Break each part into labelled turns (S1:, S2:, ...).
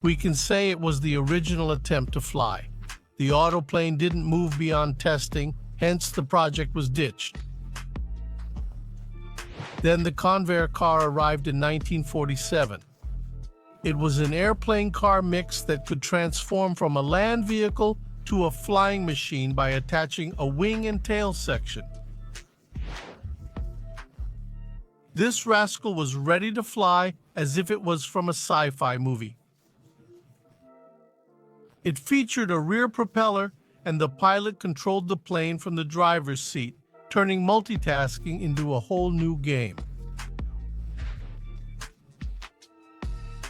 S1: We can say it was the original attempt to fly. The autoplane didn't move beyond testing, hence the project was ditched. Then the Convair car arrived in 1947. It was an airplane-car mix that could transform from a land vehicle to a flying machine by attaching a wing and tail section. This rascal was ready to fly as if it was from a sci-fi movie. It featured a rear propeller, and the pilot controlled the plane from the driver's seat, turning multitasking into a whole new game.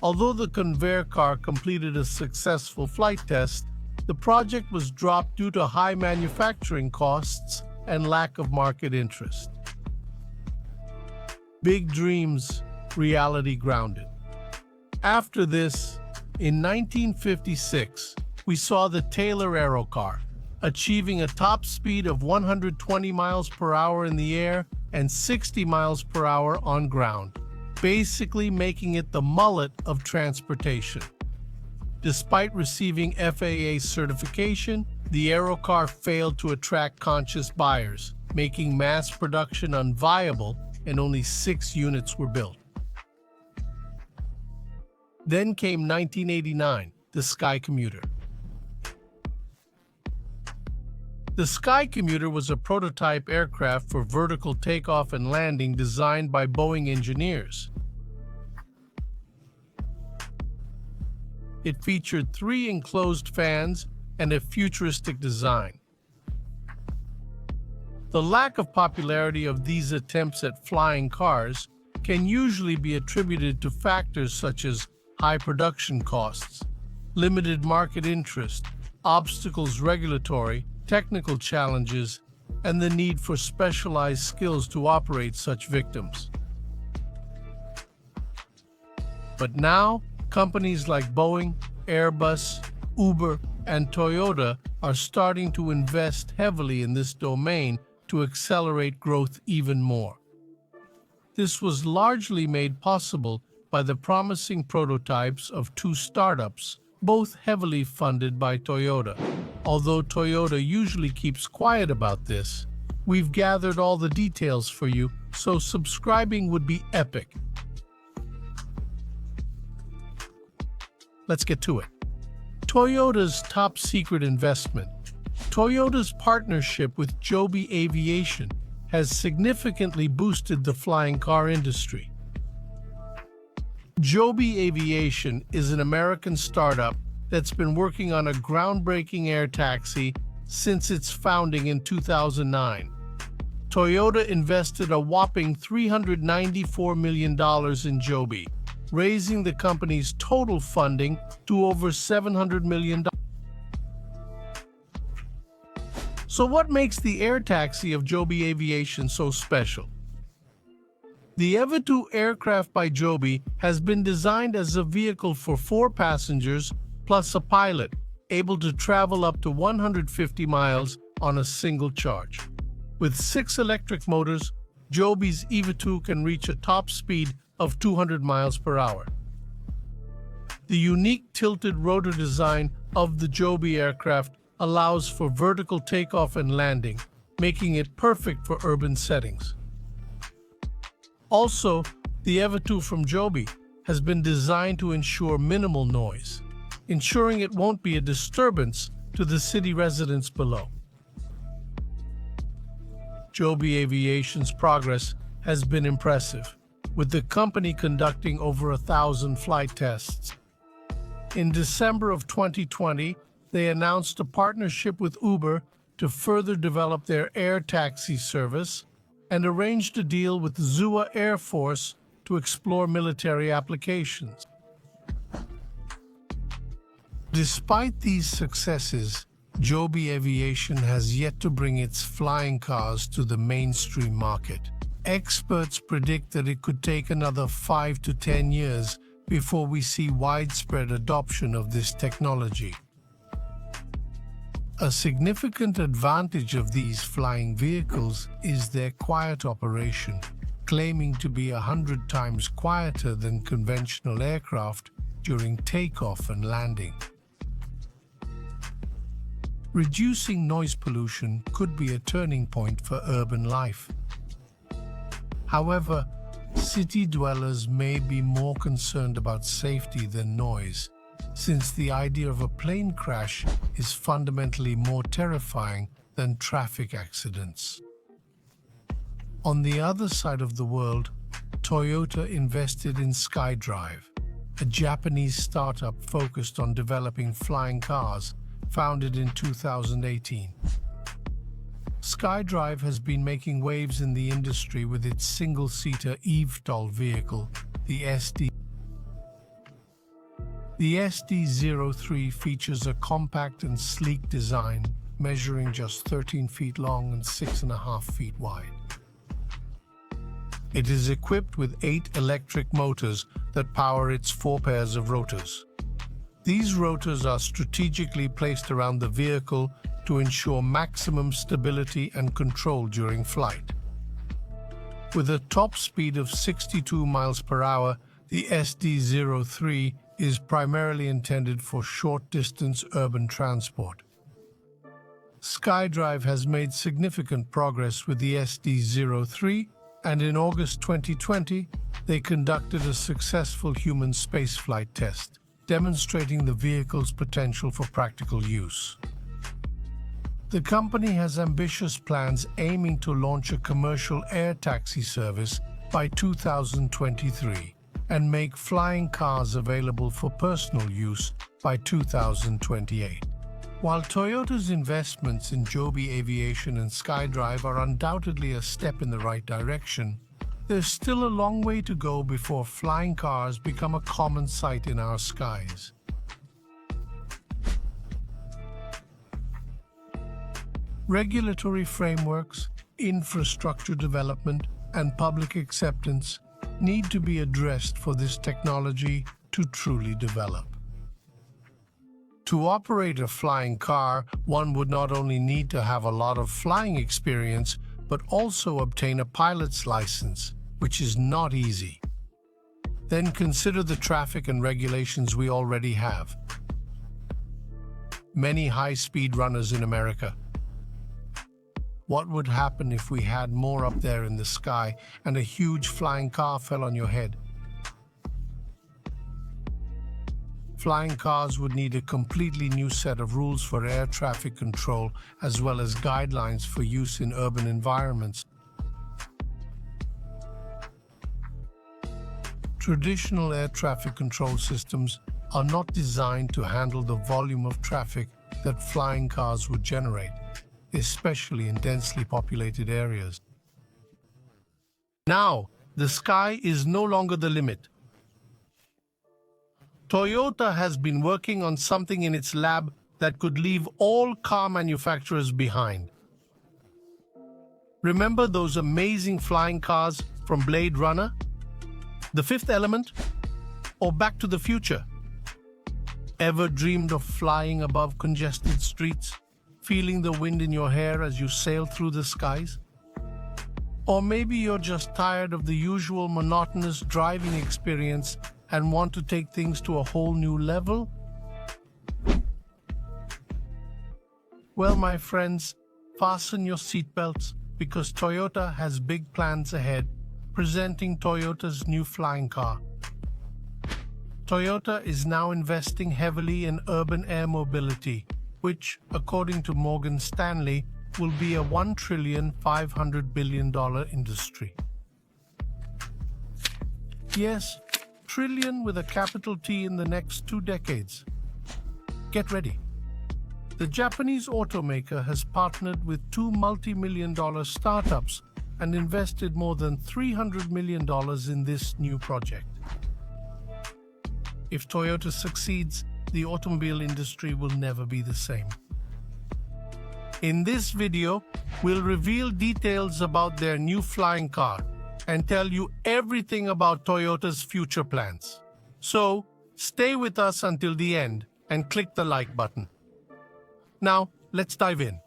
S1: Although the Convair car completed a successful flight test, the project was dropped due to high manufacturing costs and lack of market interest. Big dreams, reality grounded. After this, in 1956, we saw the Taylor Aerocar, achieving a top speed of 120 miles per hour in the air and 60 miles per hour on ground, basically making it the mullet of transportation. Despite receiving FAA certification, the Aerocar failed to attract conscious buyers, making mass production unviable, and only 6 units were built. Then came 1989, the Sky Commuter. The Sky Commuter was a prototype aircraft for vertical takeoff and landing designed by Boeing engineers. It featured 3 enclosed fans and a futuristic design. The lack of popularity of these attempts at flying cars can usually be attributed to factors such as high production costs, limited market interest, obstacles regulatory, technical challenges, and the need for specialized skills to operate such victims. But now, companies like Boeing, Airbus, Uber, and Toyota are starting to invest heavily in this domain to accelerate growth even more. This was largely made possible by the promising prototypes of 2 startups, both heavily funded by Toyota. Although Toyota usually keeps quiet about this, we've gathered all the details for you, so subscribing would be epic. Let's get to it. Toyota's top secret investment. Toyota's partnership with Joby Aviation has significantly boosted the flying car industry. Joby Aviation is an American startup that's been working on a groundbreaking air taxi since its founding in 2009. Toyota invested a whopping $394 million in Joby, raising the company's total funding to over $700 million. So what makes the air taxi of Joby Aviation so special? The EVA 2 aircraft by Joby has been designed as a vehicle for 4 passengers plus a pilot, able to travel up to 150 miles on a single charge. With 6 electric motors, Joby's EVA 2 can reach a top speed of 200 miles per hour. The unique tilted rotor design of the Joby aircraft allows for vertical takeoff and landing, making it perfect for urban settings. Also, the EVA 2 from Joby has been designed to ensure minimal noise, ensuring it won't be a disturbance to the city residents below. Joby Aviation's progress has been impressive, with the company conducting over 1,000 flight tests. In December of 2020, they announced a partnership with Uber to further develop their air taxi service and arranged a deal with Zua Air Force to explore military applications. Despite these successes, Joby Aviation has yet to bring its flying cars to the mainstream market. Experts predict that it could take another 5 to 10 years before we see widespread adoption of this technology. A significant advantage of these flying vehicles is their quiet operation, claiming to be 100 times quieter than conventional aircraft during takeoff and landing. Reducing noise pollution could be a turning point for urban life. However, city dwellers may be more concerned about safety than noise, since the idea of a plane crash is fundamentally more terrifying than traffic accidents. On the other side of the world, Toyota invested in SkyDrive, a Japanese startup focused on developing flying cars, founded in 2018. SkyDrive has been making waves in the industry with its single-seater eVTOL vehicle, the SD. The SD03 features a compact and sleek design, measuring just 13 feet long and 6.5 feet wide. It is equipped with 8 electric motors that power its 4 pairs of rotors. These rotors are strategically placed around the vehicle to ensure maximum stability and control during flight. With a top speed of 62 miles per hour, the SD03 is primarily intended for short-distance urban transport. SkyDrive has made significant progress with the SD03, and in August 2020, they conducted a successful human spaceflight test, demonstrating the vehicle's potential for practical use. The company has ambitious plans aiming to launch a commercial air taxi service by 2023 and make flying cars available for personal use by 2028. While Toyota's investments in Joby Aviation and SkyDrive are undoubtedly a step in the right direction, there's still a long way to go before flying cars become a common sight in our skies. Regulatory frameworks, infrastructure development, and public acceptance need to be addressed for this technology to truly develop. To operate a flying car, one would not only need to have a lot of flying experience, but also obtain a pilot's license, which is not easy. Then consider the traffic and regulations we already have. Many high-speed runners in America. What would happen if we had more up there in the sky and a huge flying car fell on your head? Flying cars would need a completely new set of rules for air traffic control, as well as guidelines for use in urban environments. Traditional air traffic control systems are not designed to handle the volume of traffic that flying cars would generate, especially in densely populated areas. Now, the sky is no longer the limit. Toyota has been working on something in its lab that could leave all car manufacturers behind. Remember those amazing flying cars from Blade Runner, The Fifth Element, or Back to the Future? Ever dreamed of flying above congested streets, feeling the wind in your hair as you sail through the skies? Or maybe you're just tired of the usual monotonous driving experience and want to take things to a whole new level? Well, my friends, fasten your seatbelts because Toyota has big plans ahead, presenting Toyota's new flying car. Toyota is now investing heavily in urban air mobility, which, according to Morgan Stanley, will be a $1.5 trillion industry. Yes, trillion with a capital T in the next 2 decades. Get ready. The Japanese automaker has partnered with 2 multi-million-dollar startups and invested more than $300 million in this new project. If Toyota succeeds, the automobile industry will never be the same. In this video, we'll reveal details about their new flying car and tell you everything about Toyota's future plans. So, stay with us until the end and click the like button. Now, let's dive in.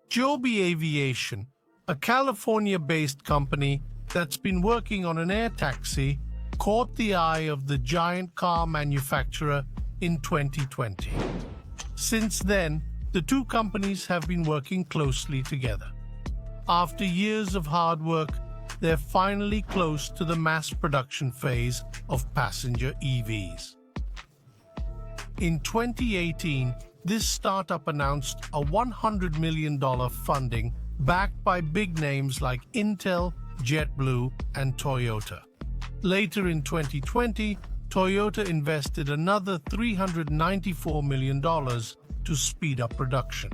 S1: Joby Aviation, a California-based company that's been working on an air taxi caught the eye of the giant car manufacturer in 2020. Since then, the two companies have been working closely together. After years of hard work, they're finally close to the mass production phase of passenger EVs. In 2018, this startup announced a $100 million funding backed by big names like Intel, JetBlue, and Toyota. Later in 2020, Toyota invested another $394 million to speed up production.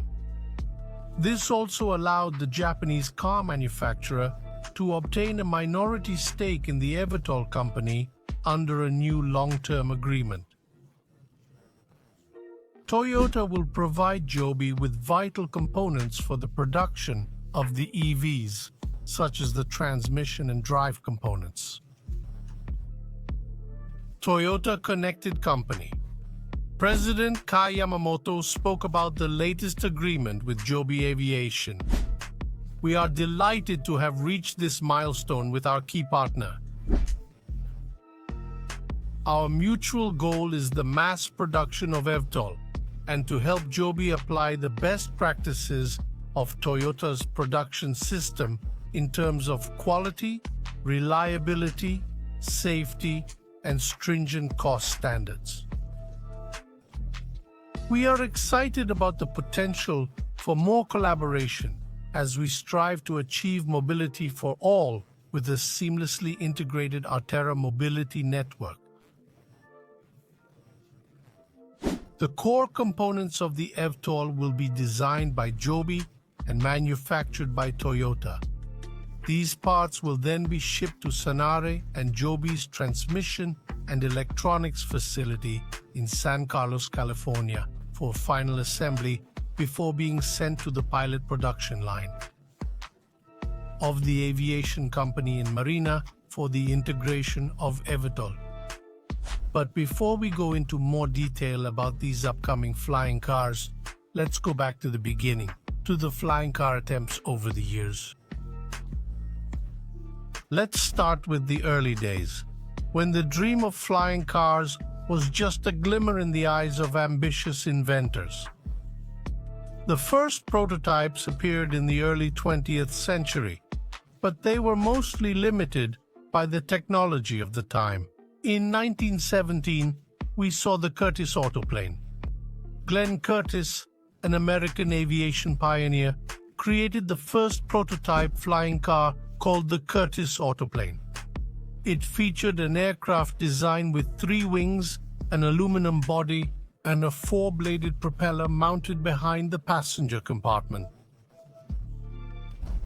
S1: This also allowed the Japanese car manufacturer to obtain a minority stake in the eVTOL company under a new long-term agreement. Toyota will provide Joby with vital components for the production of the EVs, such as the transmission and drive components. Toyota Connected Company. President Kai Yamamoto spoke about the latest agreement with Joby Aviation. We are delighted to have reached this milestone with our key partner. Our mutual goal is the mass production of eVTOL and to help Joby apply the best practices of Toyota's production system in terms of quality, reliability, safety, and stringent cost standards. We are excited about the potential for more collaboration as we strive to achieve mobility for all with a seamlessly integrated Arterra mobility network. The core components of the eVTOL will be designed by Joby and manufactured by Toyota. These parts will then be shipped to Sanare and Joby's transmission and electronics facility in San Carlos, California, for final assembly before being sent to the pilot production line of the aviation company in Marina for the integration of eVTOL. But before we go into more detail about these upcoming flying cars, let's go back to the beginning, to the flying car attempts over the years. Let's start with the early days, when the dream of flying cars was just a glimmer in the eyes of ambitious inventors. The first prototypes appeared in the early 20th century, but they were mostly limited by the technology of the time. In 1917, we saw the Curtiss autoplane. Glenn Curtiss, an American aviation pioneer, created the first prototype flying car called the Curtiss autoplane. It featured an aircraft design with 3 wings, an aluminum body, and a 4-bladed propeller mounted behind the passenger compartment.